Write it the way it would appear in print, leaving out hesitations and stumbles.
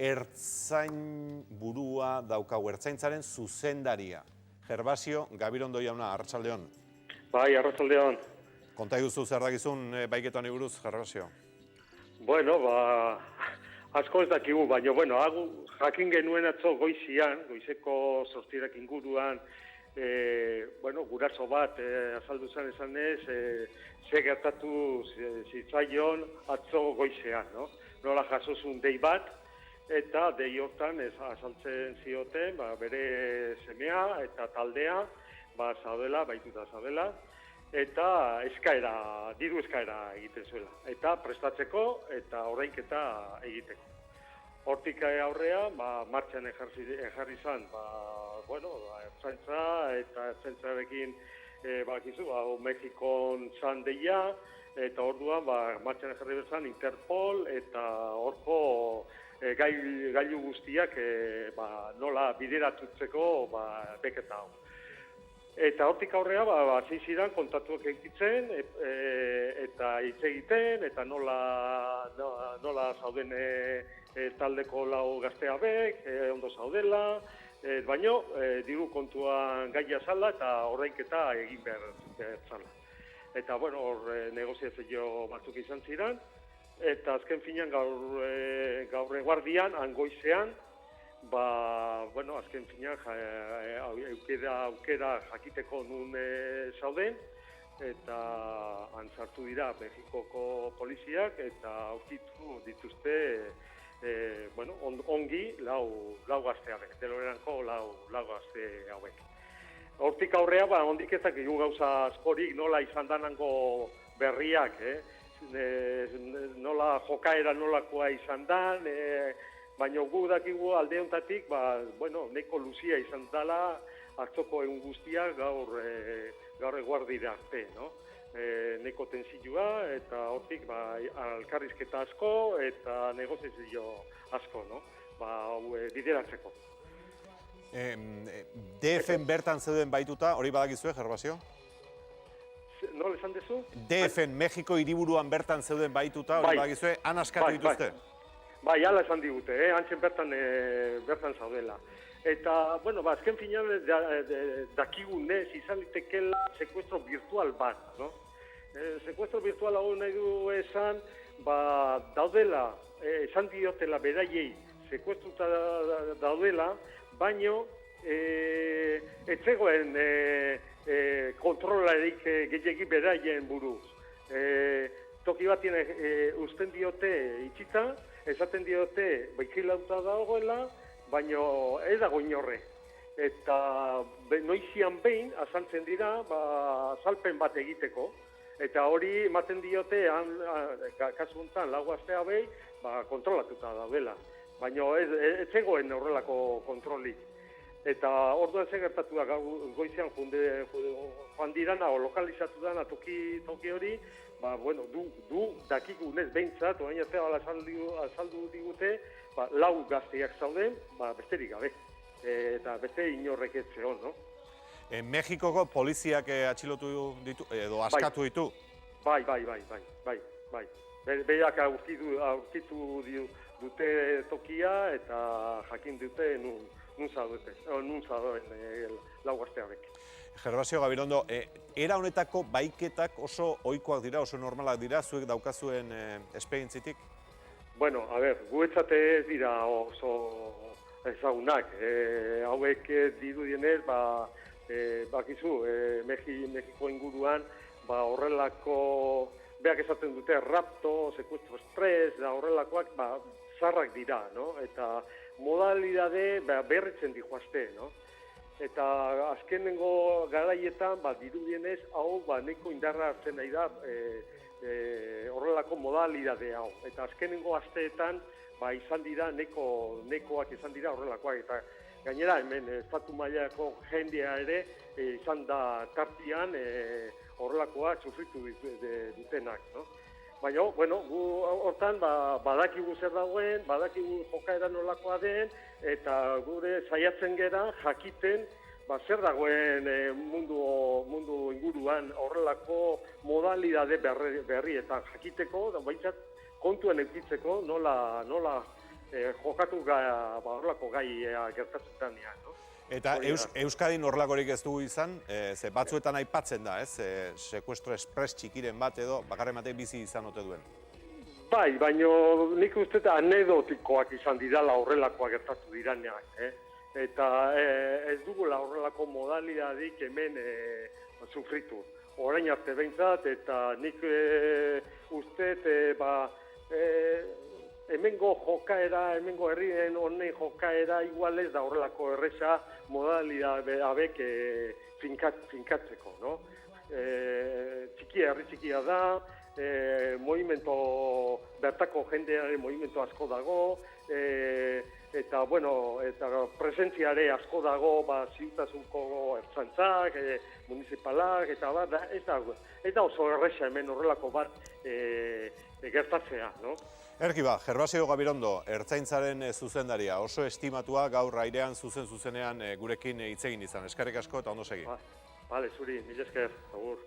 ertzain burua daukagu, ertzaintzaren zuzendaria. Gervasio Gabirondo jauna, arratsaldeon. Bai, arratsaldeon. Konta iguzu zer dakizun baiketan buruz, Gervasio? Bueno, asko ez dakigu, baina, jakin genuen atzo goizeko 7 inguruan, guraso bat azaldu zen esanez, ze gertatu zitzaion atzo goizean, no? Nola jasozun dei bat, eta dei hortan azaltzen zioten, bere semea eta taldea, baituta zaudela, eta diru eskaera egiten zuela. Eta prestatzeko eta orainketa egiteko. Hortik aurrea, martxan ejarri zan, ertzaintza eta ertzaintzarekin, Mexikon zan deia, eta orduan, martxan ejarri bezan Interpol, eta horko gailu guztiak nola bideratutzeko beketa hau. Eta hortik aurrea, hasi ziren kontatuak egiten, eta hitz egiten, eta nola zauden taldeko lau gazteabek, ondo zaudela, baina diru kontuan gaia zala eta ordainketa egin behar zala. Eta, hor negoziazio batzuk izan ziren, eta azken finean gaur eguardian, angoizean, azken finean aukera jakiteko nun zauden, eta antzartu dira Mexikoko poliziak, eta aurkitu dituzte ongi lau gazte hauek, Deloreranko lau gazte hauek. Hortik aurrea, ondik ezak egun gauza askorik nola izan danango berriak, nola jokaera nolakoa izan dan, baina gu dakigu alde honetatik, neko luzia izan dela atzoko egun guztia gaur eguardira arte, no? Neko tensillua eta hortik alkarrizketa asko eta negoziazio asko, no? Bideratzeko. DF-en bertan zeuden baituta, hori badakizue, Gervasio? Nola esan dezu? DF-en, Mexiko hiriburuan bertan zeuden baituta, hori badakizue, han askatu dituzte? Bai, ala esan digute, hantzen bertan zaudela. Eta, azken finean dakigunez izan litekela sekuestro virtual bat, no? Sekuestro virtual hau nahi du esan, daudela, esan diotela beraiei sekuestruta daudela, baino etzegoen kontrolarik gehiagi beraien buruz. Toki batien usten diote itxita, esaten diote baikilauta dagoela, baino ez dago inorre. Eta noizian behin azaltzen dira azalpen bat egiteko. Eta hori ematen diote, kasu honetan, lau gaztea behi, kontrolatuta daudela. Baina ez zegoen horrelako kontrolik. Eta orduan zer gertatu da goizean joan dirana o lokalizatu dana toki hori, du dakigunez behintzat, orain arte azaldu digute, lau gazteak zauden, besterik gabe. Eta beste inorrek ez zeon, no? Mexikoko poliziak atxilotu ditu, edo askatu ditu? Bai. Berak aurkitu dute tokia eta jakin dute nun zauden lau gazteabek. Gervasio Gabirondo, era honetako baiketak oso ohikoak dira, oso normalak dira, zuek daukazuen esperientzitik? Guretzat ez dira oso ezagunak. Hauek dirudienez, bakizu, Mexiko inguruan, horrelako, beak esaten dute, rapto, sekuestro estres, horrelakoak, zarrak dira, no? Eta modalidade berritzen dihoazte, no? Eta azkenengo garaietan, dirudienez, hau neko indarra hartzen nahi da horrelako modalidade hau. Eta azkenengo asteetan, izan dira, nekoak izan dira horrelakoak. Eta gainera, hemen, estatu mailako jendea ere, izan da tartian horrelakoak sufritu dutenak, no? Baina, gu hortan badakigu zer dagoen, badakigu jokaera nolakoa den, eta gure saiatzen gera jakiten zer dagoen mundu inguruan horrelako modalidade berrietan jakiteko, da baitzat kontuen eukitzeko nola jokatu horrelako gai gertatzen denean, no? Eta Euskadin horrelakorik ez dugu izan, ze batzuetan aipatzen da, ez? Sekuestro espres txikiren bat edo, bakarren batek bizi izan ote duen. Bai, baino nik uste anedotikoak izan didala horrelakoak gertatu diranean, Eta ez dugula horrelako modalidadik hemen sufritu. Orain arte behintzat, eta nik uste, hemengo jokaera, hemengo herrien honen jokaera igual ez da horrelako erresa modalidade abek finkatzeko, no? Herri txikia da, bertako jendearen movimento asko dago, eta, eta presentziare asko dago, ziutasunko ertzaintzak, municipalak, eta ez da oso erresa hemen horrelako bat gertatzea, no? Erkiba, Gervasio Gabirondo, ertzaintzaren zuzendaria, oso estimatua gaur airean zuzenean gurekin hitz egin izan. Eskerrik asko eta ondo segi. Bale, zuri, mila esker, agur.